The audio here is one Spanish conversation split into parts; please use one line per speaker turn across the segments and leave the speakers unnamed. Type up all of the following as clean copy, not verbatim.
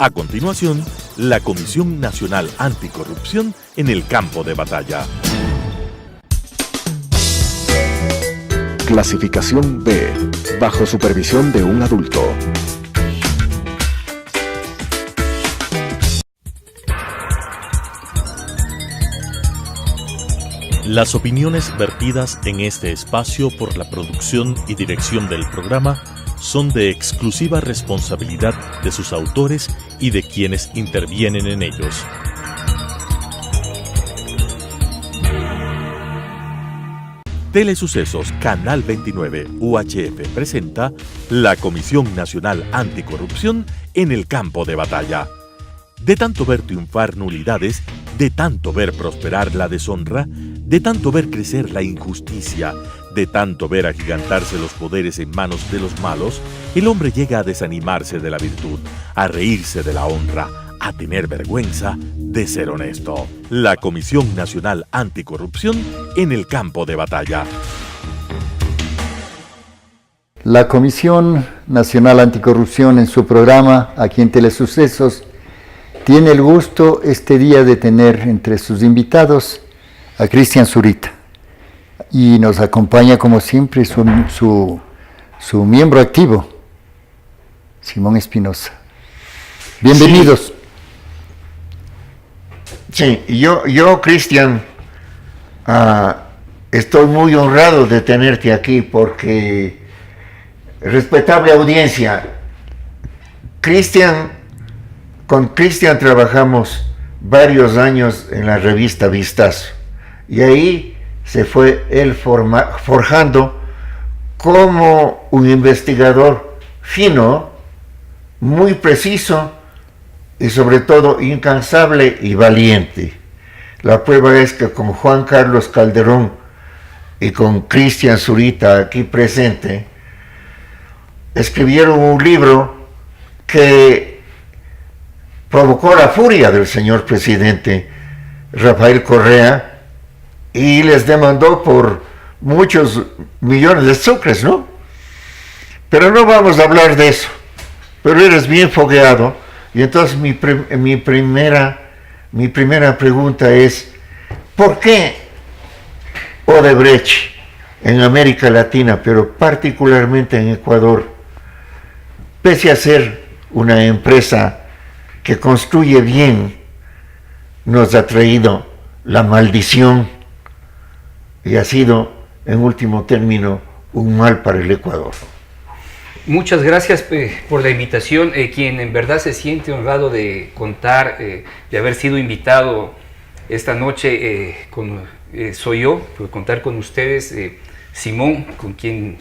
A continuación, la Comisión Nacional Anticorrupción en el campo de batalla.
Clasificación B, bajo supervisión de un adulto.
Las opiniones vertidas en este espacio por la producción y dirección del programa son de exclusiva responsabilidad de sus autores y de quienes intervienen en ellos. Telesucesos Canal 29 UHF presenta la Comisión Nacional Anticorrupción en el campo de batalla. De tanto ver triunfar nulidades, de tanto ver prosperar la deshonra, de tanto ver crecer la injusticia, de tanto ver agigantarse los poderes en manos de los malos, el hombre llega a desanimarse de la virtud, a reírse de la honra, a tener vergüenza de ser honesto. La Comisión Nacional Anticorrupción en el campo de batalla.
La Comisión Nacional Anticorrupción en su programa aquí en Telesucesos tiene el gusto este día de tener entre sus invitados a Cristian Zurita. Y nos acompaña como siempre su miembro activo, Simón Espinosa. Bienvenidos.
Sí, yo Cristian, estoy muy honrado de tenerte aquí porque, respetable audiencia, con Cristian trabajamos varios años en la revista Vistazo y ahí se fue él forjando como un investigador fino, muy preciso y sobre todo incansable y valiente. La prueba es que con Juan Carlos Calderón y con Cristian Zurita aquí presente, escribieron un libro que provocó la furia del señor presidente Rafael Correa y les demandó por muchos millones de sucres, ¿no? Pero no vamos a hablar de eso. Pero eres bien fogueado y entonces mi primera pregunta es: ¿por qué Odebrecht en América Latina, pero particularmente en Ecuador, pese a ser una empresa que construye bien, nos ha traído la maldición y ha sido, en último término, un mal para el Ecuador?
Muchas gracias por la invitación. Quien en verdad se siente honrado de contar, de haber sido invitado esta noche, soy yo, por contar con ustedes, Simón, con quien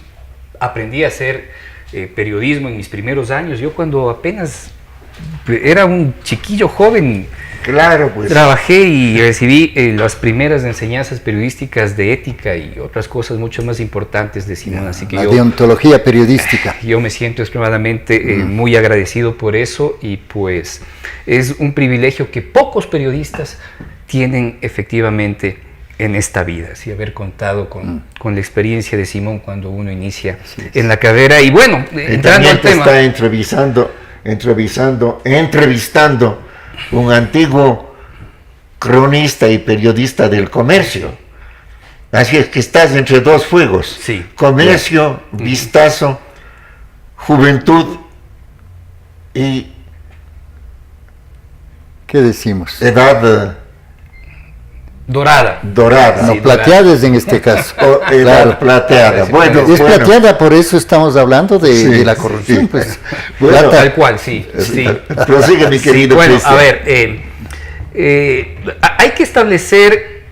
aprendí a hacer periodismo en mis primeros años. Yo cuando apenas era un chiquillo joven,
claro, pues,
trabajé y recibí las primeras enseñanzas periodísticas de ética y otras cosas mucho más importantes de Simón. Así que
la deontología periodística.
Yo me siento extremadamente muy agradecido por eso y pues es un privilegio que pocos periodistas tienen efectivamente en esta vida, ¿sí? Haber contado con la experiencia de Simón cuando uno inicia en la carrera. Y bueno, entrando al tema,
está entrevistando un antiguo cronista y periodista del comercio. Así es que estás entre dos fuegos.
Sí.
Comercio, Vistazo, juventud y
¿qué decimos?
edad
dorada.
No,
Sí,
plateada es en este caso.
Edad plateada. Bueno,
Es plateada, por eso estamos hablando de la corrupción.
Sí.
Pues.
Bueno,
Tal cual, sí.
Prosigue, mi querido
Bueno,
Cristian.
a ver, hay que establecer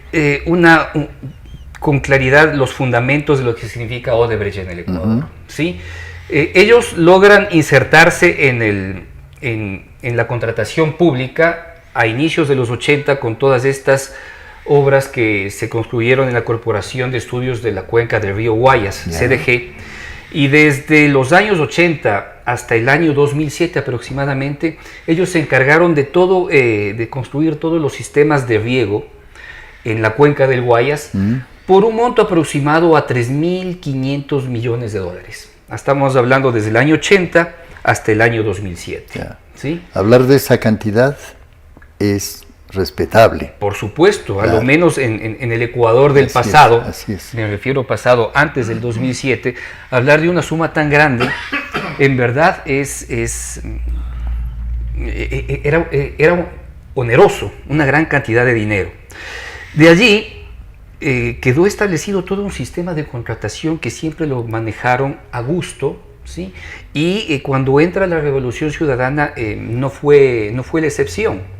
con claridad los fundamentos de lo que significa Odebrecht en el Ecuador. ¿Sí? Ellos logran insertarse en la contratación pública a inicios de los 80 con todas estas obras que se construyeron en la Corporación de Estudios de la Cuenca del Río Guayas, CDG, y desde los años 80 hasta el año 2007 aproximadamente, ellos se encargaron de todo, de construir todos los sistemas de riego en la Cuenca del Guayas por un monto aproximado a 3.500 millones de dólares. Estamos hablando desde el año 80 hasta el año 2007. ¿sí?
Hablar de esa cantidad es respetable.
Por supuesto,
Claro.
a lo menos en el Ecuador del
Así
pasado,
así es.
me refiero pasado antes del 2007, hablar de una suma tan grande, en verdad era oneroso, una gran cantidad de dinero. De allí quedó establecido todo un sistema de contratación que siempre lo manejaron a gusto, ¿sí? Y cuando entra la Revolución Ciudadana no fue la excepción.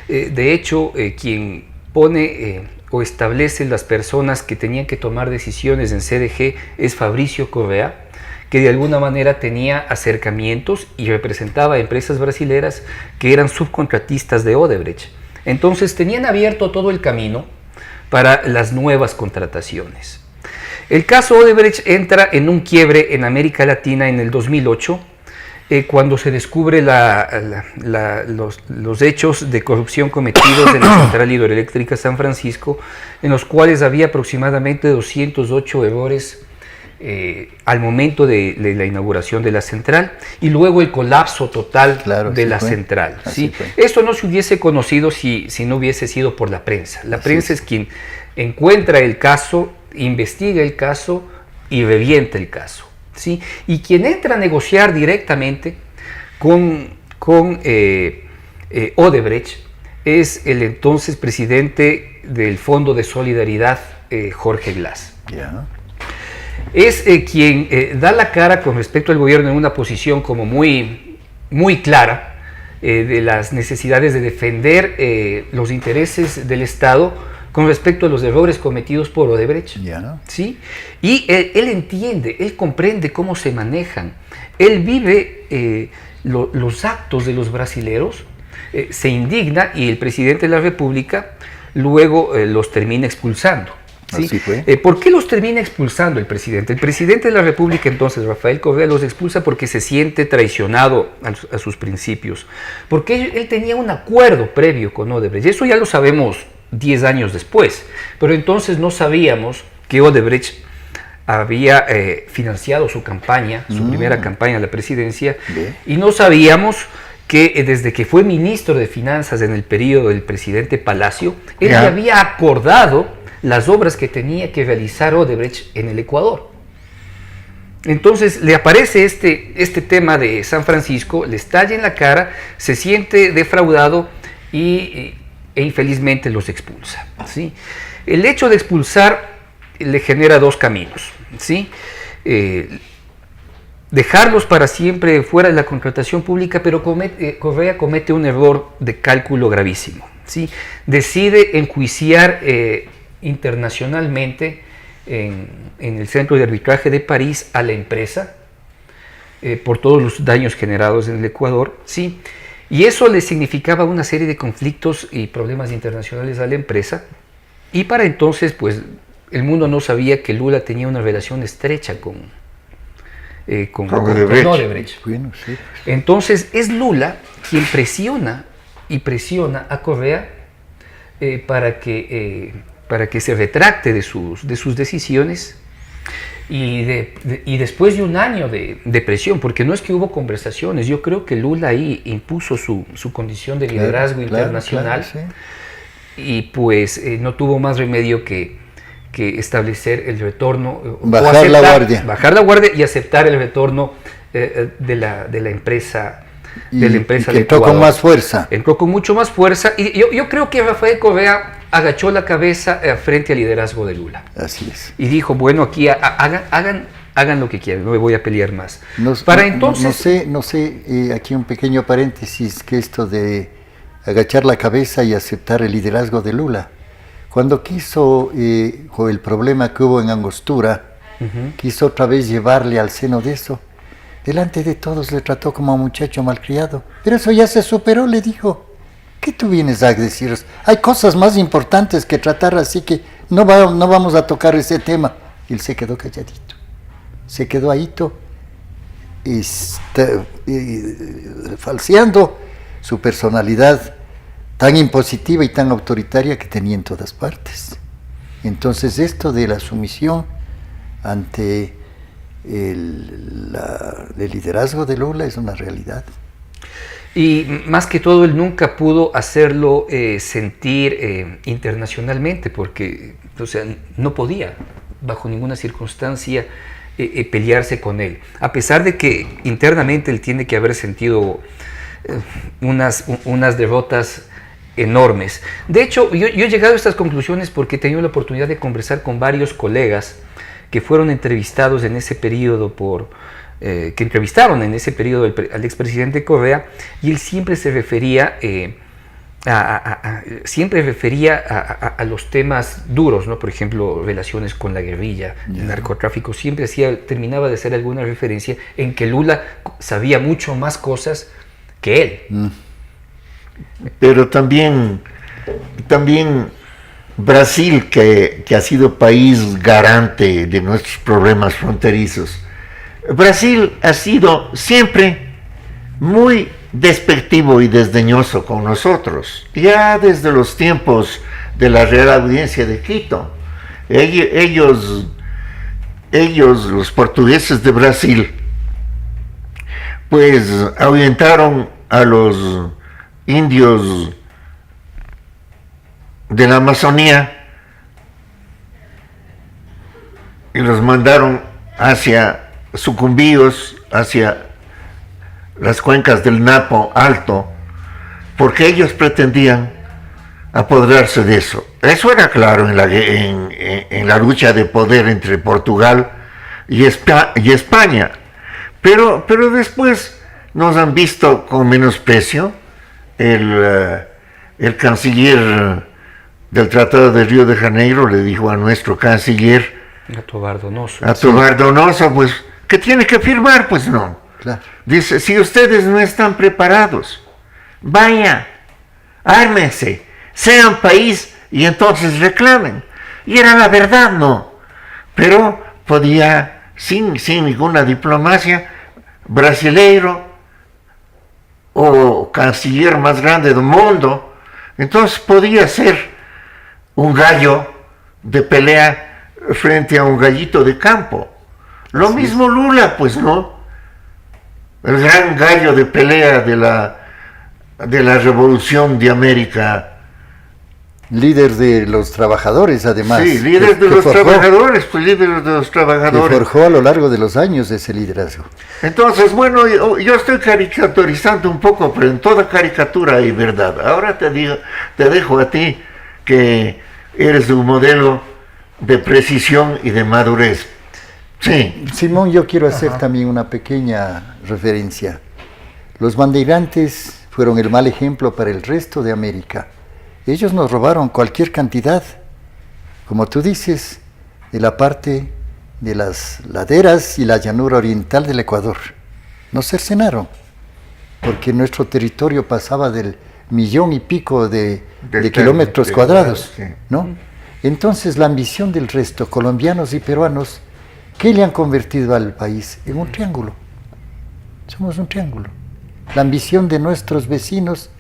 De hecho, quien pone o establece las personas que tenían que tomar decisiones en CDG es Fabricio Correa, que de alguna manera tenía acercamientos y representaba a empresas brasileras que eran subcontratistas de Odebrecht. Entonces tenían abierto todo el camino para las nuevas contrataciones. El caso Odebrecht entra en un quiebre en América Latina en el 2008, cuando se descubre los hechos de corrupción cometidos en la Central Hidroeléctrica San Francisco, en los cuales había aproximadamente 208 errores al momento de la inauguración de la central, y luego el colapso total de la central. ¿Sí? Esto no se hubiese conocido si no hubiese sido por la prensa. La prensa es quien encuentra el caso, investiga el caso y revienta el caso. ¿Sí? Y quien entra a negociar directamente con Odebrecht es el entonces presidente del Fondo de Solidaridad, Jorge Glass.
Yeah.
Es quien da la cara con respecto al gobierno en una posición como muy, muy clara de las necesidades de defender los intereses del Estado con respecto a los errores cometidos por Odebrecht.
Yeah.
¿Sí? Y él entiende, él comprende cómo se manejan, él vive los actos de los brasileros, se indigna y el presidente de la República luego los termina expulsando. ¿Sí?
Así fue.
¿Por qué los termina expulsando el presidente? El presidente de la República entonces, Rafael Correa, los expulsa porque se siente traicionado a sus principios, porque él tenía un acuerdo previo con Odebrecht, y eso ya lo sabemos 10 años después, pero entonces no sabíamos que Odebrecht había financiado su campaña, su primera campaña a la presidencia, y no sabíamos que desde que fue ministro de Finanzas en el periodo del presidente Palacio, él ya había acordado las obras que tenía que realizar Odebrecht en el Ecuador. Entonces le aparece este tema de San Francisco, le estalla en la cara, se siente defraudado e infelizmente los expulsa. ¿Sí? El hecho de expulsar le genera dos caminos. ¿Sí? Dejarlos para siempre fuera de la contratación pública, pero Correa comete un error de cálculo gravísimo. ¿Sí? Decide enjuiciar internacionalmente en el Centro de Arbitraje de París a la empresa por todos los daños generados en el Ecuador, ¿sí? Y eso le significaba una serie de conflictos y problemas internacionales a la empresa, y para entonces pues el mundo no sabía que Lula tenía una relación estrecha con Odebrecht.
Bueno, sí.
Entonces es Lula quien presiona a Correa para que se retracte de sus decisiones, y después de un año de presión, porque no es que hubo conversaciones, yo creo que Lula ahí impuso su condición de liderazgo internacional,
sí.
Y pues no tuvo más remedio que establecer el retorno,
bajar la guardia
y aceptar el retorno de la empresa.
Y
que
entró con más fuerza.
Entró con mucho más fuerza, y yo creo que Rafael Correa agachó la cabeza frente al liderazgo de Lula.
Así es.
Y dijo, bueno, aquí hagan lo que quieran, no me voy a pelear más.
No sé, aquí un pequeño paréntesis, que esto de agachar la cabeza y aceptar el liderazgo de Lula. Cuando quiso, con el problema que hubo en Angostura, quiso otra vez llevarle al seno de eso. Delante de todos le trató como a un muchacho malcriado. Pero eso ya se superó, le dijo. ¿Qué tú vienes a decir? Hay cosas más importantes que tratar, así que no vamos a tocar ese tema. Y él se quedó calladito. Se quedó ahito, falseando su personalidad tan impositiva y tan autoritaria que tenía en todas partes. Entonces esto de la sumisión ante el liderazgo de Lula es una realidad.
Y más que todo, él nunca pudo hacerlo sentir internacionalmente, porque, o sea, no podía, bajo ninguna circunstancia, pelearse con él. A pesar de que internamente él tiene que haber sentido unas derrotas enormes. De hecho, yo he llegado a estas conclusiones porque he tenido la oportunidad de conversar con varios colegas que fueron entrevistados en ese periodo que entrevistaron en ese periodo al expresidente Correa, y él siempre se refería a los temas duros, ¿no? Por ejemplo, relaciones con la guerrilla, el narcotráfico. Siempre terminaba de hacer alguna referencia en que Lula sabía mucho más cosas que él.
Pero también Brasil, que ha sido país garante de nuestros problemas fronterizos, Brasil ha sido siempre muy despectivo y desdeñoso con nosotros, ya desde los tiempos de la Real Audiencia de Quito. Ellos, los portugueses de Brasil, pues ahuyentaron a los indios de la Amazonía y los mandaron hacia Sucumbíos, hacia las cuencas del Napo Alto, porque ellos pretendían apoderarse de eso. Eso era claro en la lucha de poder entre Portugal y España. Pero después nos han visto con menosprecio. El canciller del Tratado de Río de Janeiro le dijo a nuestro canciller, a Tobar Donoso, pues, que tiene que firmar. Pues no.
Claro.
Dice, si ustedes no están preparados, vaya, ármense, sean país y entonces reclamen. Y era la verdad, ¿no? Pero podía, sin ninguna diplomacia, brasileiro o canciller más grande del mundo, entonces podía ser un gallo de pelea frente a un gallito de campo. Lo mismo Lula, pues, ¿no? El gran gallo de pelea de la Revolución de América.
Líder de los trabajadores, además.
Sí, líder de los trabajadores, pues líder de los trabajadores.
Que forjó a lo largo de los años ese liderazgo.
Entonces, bueno, yo estoy caricaturizando un poco, pero en toda caricatura hay verdad. Ahora te dejo a ti, que eres un modelo de precisión y de madurez. Sí.
Simón, yo quiero hacer también una pequeña referencia. Los bandeirantes fueron el mal ejemplo para el resto de América. Ellos nos robaron cualquier cantidad, como tú dices, de la parte de las laderas y la llanura oriental del Ecuador. Nos cercenaron, porque nuestro territorio pasaba del 1,000,000 y pico de kilómetros cuadrados, ¿no? Entonces la ambición del resto, colombianos y peruanos, ¿qué le han convertido al país? En un triángulo. Somos un triángulo. La ambición de nuestros vecinos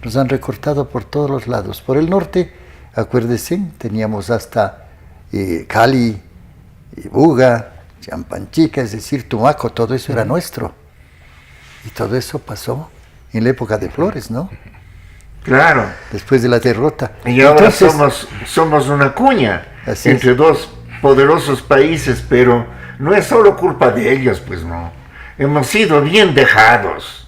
nos han recortado por todos los lados. Por el norte, acuérdense, teníamos hasta Cali, Buga, Champanchica, es decir, Tumaco, todo eso era nuestro. Y todo eso pasó en la época de Flores, ¿no?
Claro.
Después de la derrota.
Y ahora somos una cuña entre dos poderosos países, pero no es solo culpa de ellos, pues no. Hemos sido bien dejados.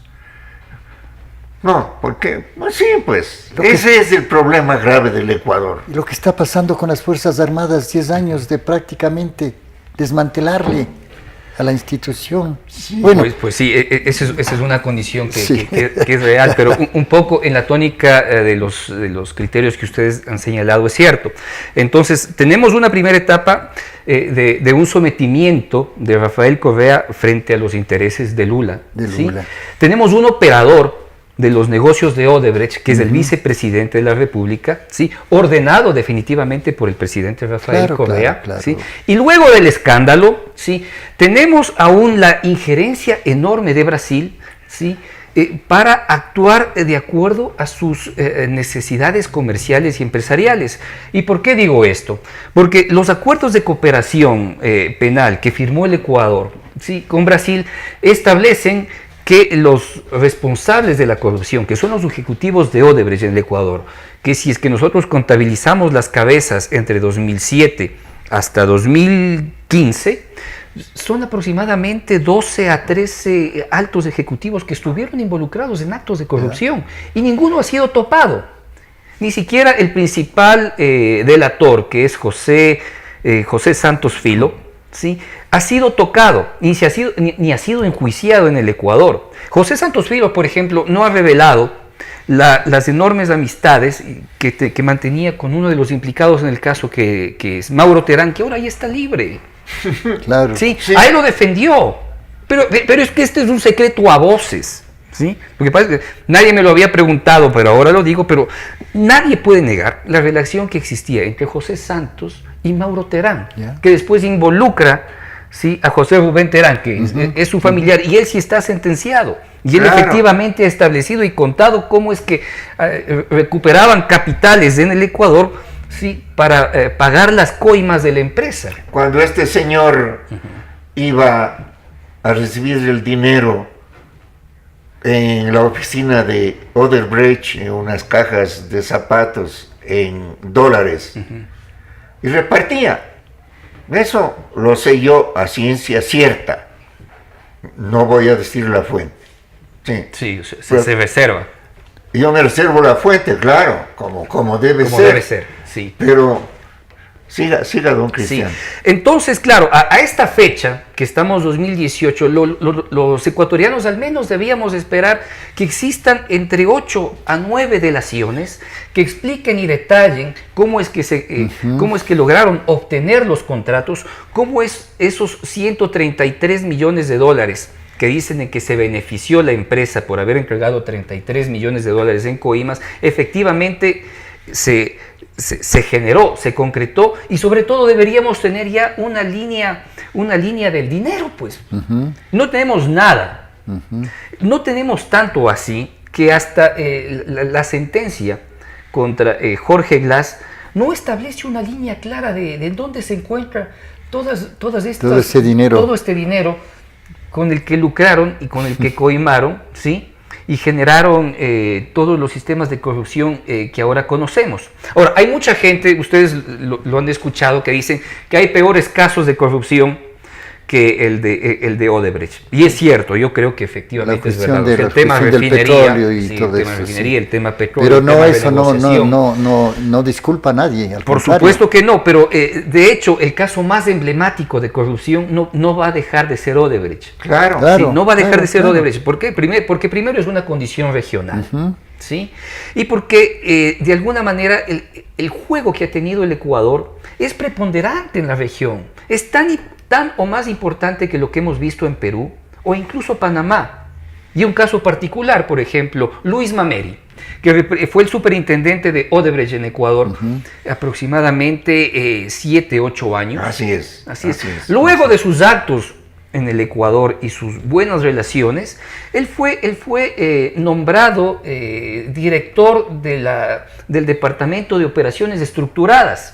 No, porque, sí, pues, ese es el problema grave del Ecuador.
Y lo que está pasando con las Fuerzas Armadas, 10 años de prácticamente desmantelarle a la institución.
Sí. Bueno, pues sí, esa es una condición que es real, pero un poco en la tónica de los criterios que ustedes han señalado es cierto. Entonces, tenemos una primera etapa de un sometimiento de Rafael Correa frente a los intereses de Lula. ¿Sí? Tenemos un operador de los negocios de Odebrecht, que es el vicepresidente de la República, ¿sí? Ordenado definitivamente por el presidente Rafael Correa.
Claro.
¿Sí? Y luego del escándalo, ¿sí? Tenemos aún la injerencia enorme de Brasil, ¿sí? Para actuar de acuerdo a sus necesidades comerciales y empresariales. ¿Y por qué digo esto? Porque los acuerdos de cooperación penal que firmó el Ecuador, ¿sí? Con Brasil establecen que los responsables de la corrupción, que son los ejecutivos de Odebrecht en el Ecuador, que si es que nosotros contabilizamos las cabezas entre 2007 hasta 2015, son aproximadamente 12 a 13 altos ejecutivos que estuvieron involucrados en actos de corrupción y ninguno ha sido topado. Ni siquiera el principal delator, que es José Santos Filo, ¿sí?, ha sido tocado, ni ha sido enjuiciado en el Ecuador. José Santos Filo, por ejemplo, no ha revelado las enormes amistades que mantenía con uno de los implicados en el caso, que es Mauro Terán, que ahora ya está libre.
Claro.
¿Sí? Sí. A él lo defendió, pero es que este es un secreto a voces, ¿sí? Lo que pasa es que nadie me lo había preguntado, pero ahora lo digo, pero nadie puede negar la relación que existía entre José Santos y Mauro Terán, que después involucra, ¿sí?, a José Rubén Terán, que es su familiar, y él sí está sentenciado. Y él efectivamente ha establecido y contado cómo es que recuperaban capitales en el Ecuador, sí, para pagar las coimas de la empresa.
Cuando este señor iba a recibir el dinero en la oficina de Odebrecht, en unas cajas de zapatos en dólares, y repartía. Eso lo sé yo a ciencia cierta. No voy a decir la fuente.
Sí, se reserva.
Yo me reservo la fuente, claro, como debe ser.
Como debe ser, sí.
Pero siga don Cristian.
Sí. Entonces, claro, a esta fecha, que estamos 2018, los ecuatorianos al menos debíamos esperar que existan entre 8 a 9 delaciones que expliquen y detallen cómo es que cómo es que lograron obtener los contratos, cómo es esos 133 millones de dólares que dicen en que se benefició la empresa por haber entregado 33 millones de dólares en coimas, efectivamente se generó, se concretó, y sobre todo deberíamos tener ya una línea del dinero, pues. No tenemos nada. No tenemos tanto así que hasta la sentencia contra Jorge Glass no establece una línea clara de dónde se encuentra todo este dinero con el que lucraron y con el que coimaron, ¿sí?, y generaron todos los sistemas de corrupción que ahora conocemos. Ahora, hay mucha gente, ustedes lo han escuchado, que dicen que hay peores casos de corrupción que el de Odebrecht. Y es cierto, yo creo que efectivamente es verdad. El tema refinería, el tema petróleo.
Pero no, eso no disculpa a nadie.
Por supuesto que no, pero de hecho el caso más emblemático de corrupción no va a dejar de ser Odebrecht.
Claro.
Sí, no va a dejar de ser Odebrecht. ¿Por qué? Porque primero es una condición regional. ¿Sí? Y porque de alguna manera el juego que ha tenido el Ecuador es preponderante en la región. Es tan o más importante que lo que hemos visto en Perú o incluso Panamá. Y un caso particular, por ejemplo, Luis Mameri, que fue el superintendente de Odebrecht en Ecuador aproximadamente 7, 8 años.
Así es.
Luego de sus actos en el Ecuador y sus buenas relaciones, él fue nombrado director del Departamento de Operaciones Estructuradas.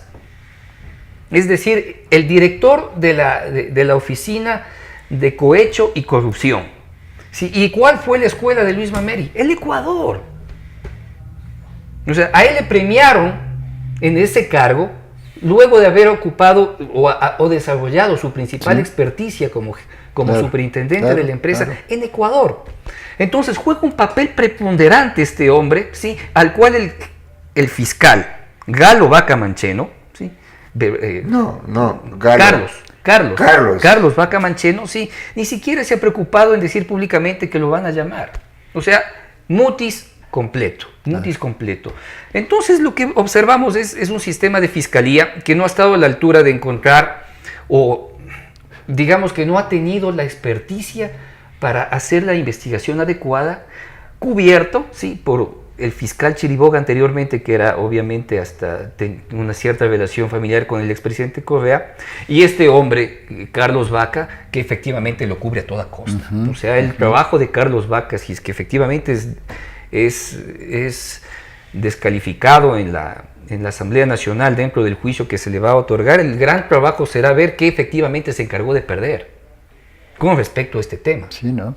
Es decir, el director de la Oficina de Cohecho y Corrupción. ¿Sí? ¿Y cuál fue la escuela de Luis Mameri? El Ecuador. O sea, a él le premiaron en ese cargo luego de haber ocupado o desarrollado su principal experticia como superintendente de la empresa en Ecuador. Entonces juega un papel preponderante este hombre, ¿sí?, al cual el fiscal Galo Vaca Mancheno, ¿sí?, Carlos Vaca Mancheno, sí, ni siquiera se ha preocupado en decir públicamente que lo van a llamar. O sea, mutis completo. Entonces lo que observamos es un sistema de fiscalía que no ha estado a la altura de encontrar, o digamos que no ha tenido la experticia para hacer la investigación adecuada, cubierto, sí, por el fiscal Chiriboga anteriormente, que era obviamente hasta una cierta relación familiar con el expresidente Correa, y este hombre, Carlos Vaca, que efectivamente lo cubre a toda costa. O sea, el trabajo de Carlos Vaca, si es que efectivamente es descalificado en la Asamblea Nacional dentro del juicio que se le va a otorgar, el gran trabajo será ver qué efectivamente se encargó de perder con respecto a este tema.
Sí, ¿no?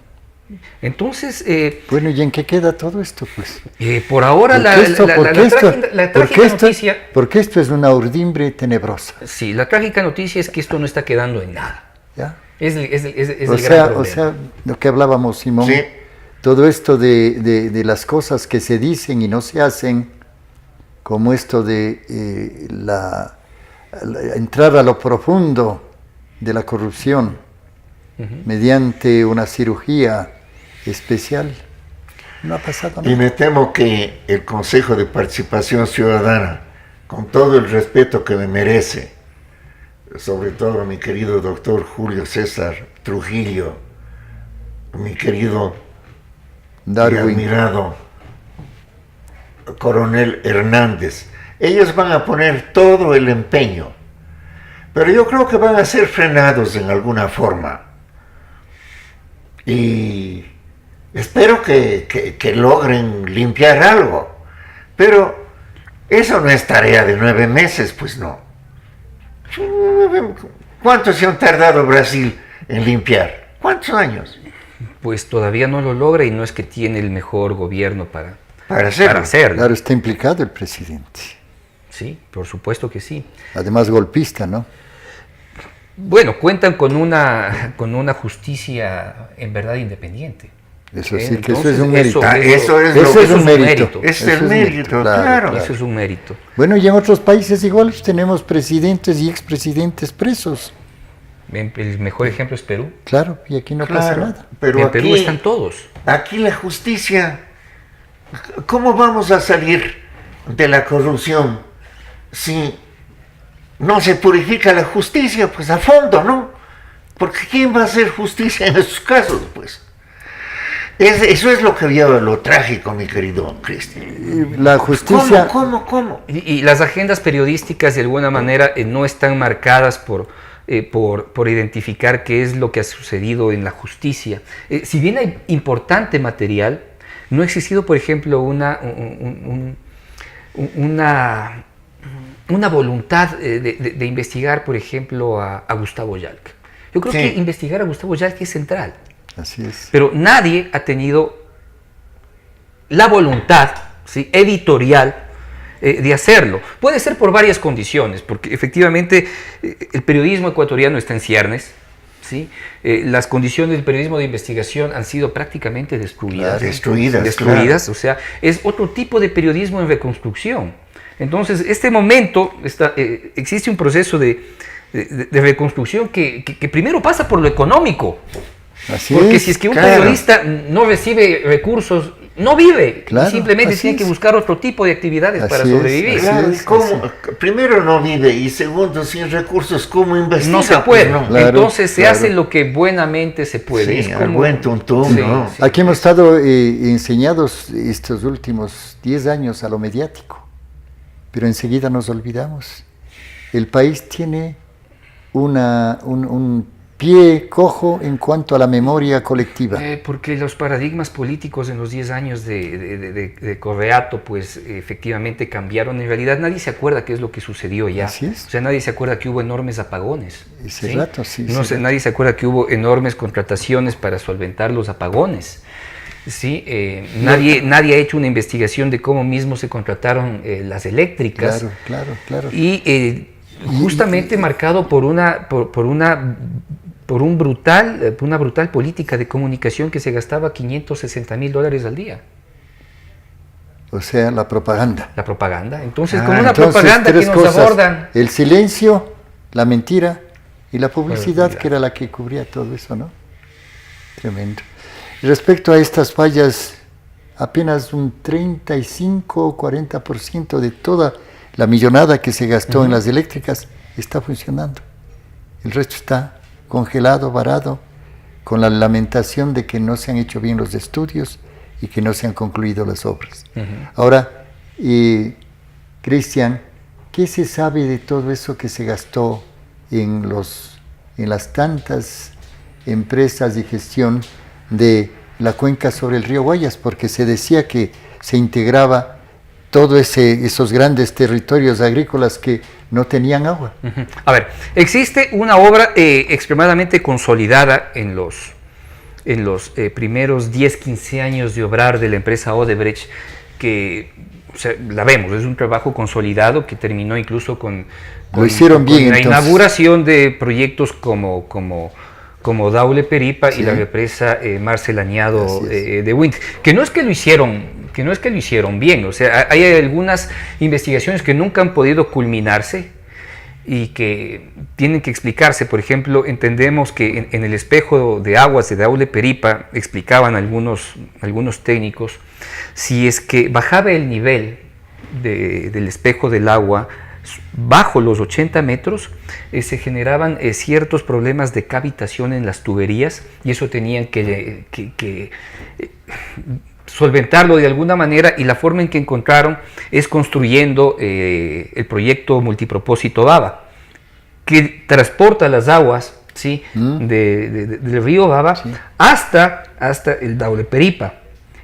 Entonces,
Bueno, ¿y en qué queda todo esto, pues?
por ahora la trágica noticia...
Porque esto es una urdimbre tenebrosa.
Sí, la trágica noticia es que esto no está quedando en nada.
¿Ya?
Es el
O
gran problema.
sea, lo que hablábamos, Simón,
Sí.
todo esto de las cosas que se dicen y no se hacen, como esto de entrar a lo profundo de la corrupción mediante una cirugía especial, no ha pasado
Y
nada.
me temo que el Consejo de Participación Ciudadana, con todo el respeto que me merece, sobre todo a mi querido doctor Julio César Trujillo, mi querido y
Darwin,
admirado coronel Hernández, ellos van a poner todo el empeño, pero yo creo que van a ser frenados en alguna forma. Y espero que logren limpiar algo, pero eso no es tarea de 9 meses, pues no. ¿Cuánto se han tardado Brasil en limpiar? ¿Cuántos años?
Pues todavía no lo logra y no es que tiene el mejor gobierno para
Para hacerlo.
claro, está implicado el presidente.
Sí, por supuesto que sí.
Además golpista, ¿no?
Bueno, cuentan con una justicia en verdad independiente.
Eso sí, que eso
Entonces,
es un mérito.
Eso es
Eso
lo
es
que
un mérito.
es
Eso
el mérito, claro.
Eso es un mérito.
Bueno, y en otros países iguales tenemos presidentes y expresidentes presos.
El mejor ejemplo es Perú.
Claro, y aquí no pasa
Claro,
nada.
pero
En Perú
aquí,
están todos.
aquí la justicia, ¿cómo vamos a salir de la corrupción si no se purifica la justicia? Pues a fondo, ¿no? Porque ¿quién va a hacer justicia en esos casos? Pues eso es lo que lleva lo trágico, mi querido Cristian.
La justicia...
¿Cómo?
Y las agendas periodísticas de alguna manera no están marcadas por identificar qué es lo que ha sucedido en la justicia. Si bien hay importante material, no ha existido, por ejemplo, una voluntad de investigar, por ejemplo, a Gustavo Yalc. Yo creo
Sí.
que investigar a Gustavo Yalc es central,
Así es.
pero nadie ha tenido la voluntad, ¿sí?, editorial de hacerlo. Puede ser por varias condiciones, porque efectivamente el periodismo ecuatoriano está en ciernes, ¿sí? Las condiciones del periodismo de investigación han sido prácticamente destruidas.
Destruidas,
O sea, es otro tipo de periodismo en reconstrucción. Entonces, este momento existe un proceso de reconstrucción que primero pasa por lo económico.
Así
Porque
es,
si es que un
claro.
periodista no recibe recursos, no vive.
Claro,
Simplemente
así
tiene que
es.
buscar otro tipo de actividades
Así
para
es,
sobrevivir.
así
Claro,
es,
¿y cómo? Primero no vive y segundo, sin recursos, ¿cómo investiga?
No se
Pues
puede.
no.
Claro,
Entonces se
claro.
hace lo que buenamente se puede.
Sí, al buen tuntún, ¿no?
sí.
Aquí hemos estado enseñados estos últimos 10 años a lo mediático, pero enseguida nos olvidamos. El país tiene un pie cojo en cuanto a la memoria colectiva.
Porque los paradigmas políticos en los 10 años de Correato, pues efectivamente cambiaron. En realidad nadie se acuerda qué es lo que sucedió ya.
Así es.
O sea, nadie se acuerda que hubo enormes apagones.
Ese rato, sí,
No
ese
sé,
rato.
nadie se acuerda que hubo enormes contrataciones para solventar los apagones. Sí, nadie ha hecho una investigación de cómo mismo se contrataron las eléctricas.
Claro.
Y justamente marcado por una brutal política de comunicación que se gastaba $560,000 al día.
O sea, la propaganda.
La propaganda. Entonces, con
Ah,
una
Entonces,
propaganda que
tres
nos
cosas:
abordan.
el silencio, la mentira y la publicidad,
Publicidad.
que era la que cubría todo eso, ¿no? Tremendo. Respecto a estas fallas, apenas un 35 o 40% de toda la millonada que se gastó en las eléctricas está funcionando. El resto está congelado, varado, con la lamentación de que no se han hecho bien los estudios y que no se han concluido las obras. Ahora, Cristian, ¿qué se sabe de todo eso que se gastó en las tantas empresas de gestión de la cuenca sobre el río Guayas? Porque se decía que se integraba todos esos grandes territorios agrícolas que no tenían agua.
A ver, existe una obra extremadamente consolidada en los en los primeros 10, 15 años de obrar de la empresa Odebrecht, que o sea, la vemos, es un trabajo consolidado que terminó incluso con
hicieron bien,
la
entonces.
Inauguración de proyectos como Daule Peripa y la represa Marcel Añado de Wind, que no es que lo hicieron bien, o sea, hay algunas investigaciones que nunca han podido culminarse y que tienen que explicarse. Por ejemplo, entendemos que en el espejo de aguas de Daule Peripa, explicaban algunos técnicos, si es que bajaba el nivel del espejo del agua bajo los 80 metros, se generaban ciertos problemas de cavitación en las tuberías, y eso tenían que solventarlo de alguna manera, y la forma en que encontraron es construyendo el proyecto multipropósito Baba, que transporta las aguas, ¿sí? Del río Baba hasta el Daule Peripa,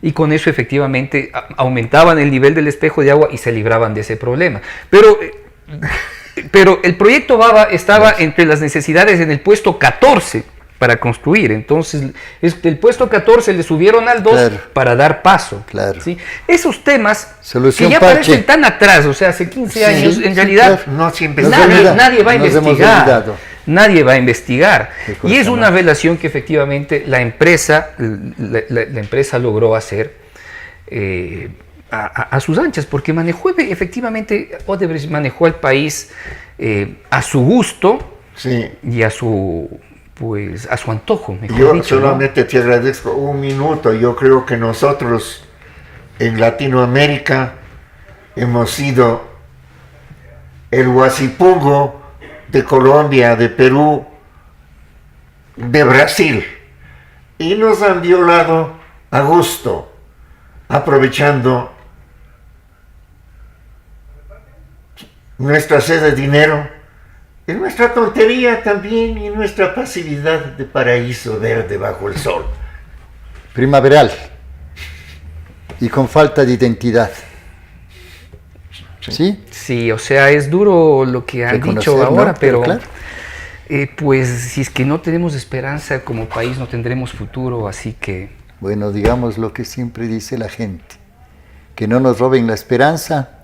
y con eso efectivamente aumentaban el nivel del espejo de agua y se libraban de ese problema. Pero el proyecto Baba estaba entre las necesidades en el puesto 14 para construir, entonces del puesto 14 le subieron al 2 para dar paso. ¿Sí? Esos temas que ya parecen tan atrás, o sea, hace 15 años, en realidad nadie va a investigar. Nadie va a investigar. Y es una relación que efectivamente la empresa logró hacer a sus anchas, porque Odebrecht manejó el país a su gusto y a su antojo.
Yo solamente te agradezco un minuto. Yo creo que nosotros en Latinoamérica hemos sido el Huasipungo de Colombia, de Perú, de Brasil, y nos han violado a gusto, aprovechando nuestra sed de dinero, y nuestra tontería también, y nuestra pasividad de paraíso verde bajo el sol.
Primaveral y con falta de identidad. ¿Sí?
Sí, o sea, es duro lo que han dicho ahora, ¿no? Pero claro. Pues si es que no tenemos esperanza como país, no tendremos futuro, así que...
Bueno, digamos lo que siempre dice la gente, que no nos roben la esperanza,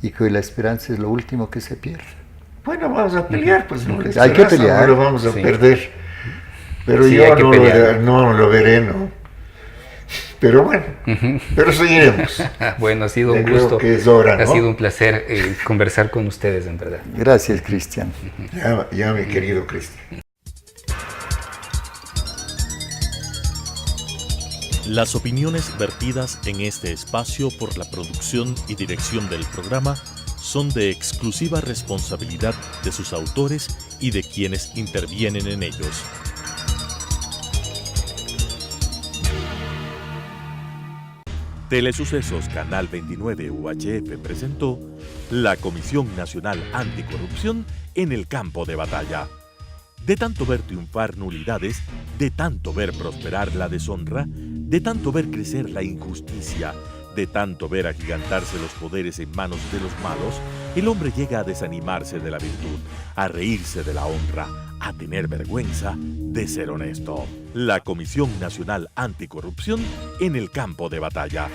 y que la esperanza es lo último que se pierde.
Bueno, vamos a pelear, pues no,
hay que pelear.
No lo vamos a perder, pero yo no lo veré, ¿no? Pero bueno, pero seguiremos.
Bueno, ha sido un gusto, ha sido un placer conversar con ustedes, en verdad.
Gracias, Cristian.
Ya, mi querido Cristian.
Las opiniones vertidas en este espacio por la producción y dirección del programa son de exclusiva responsabilidad de sus autores y de quienes intervienen en ellos. Telesucesos Canal 29 UHF presentó la Comisión Nacional Anticorrupción en el campo de batalla. De tanto ver triunfar nulidades, de tanto ver prosperar la deshonra, de tanto ver crecer la injusticia, de tanto ver agigantarse los poderes en manos de los malos, el hombre llega a desanimarse de la virtud, a reírse de la honra, a tener vergüenza de ser honesto. La Comisión Nacional Anticorrupción en el campo de batalla.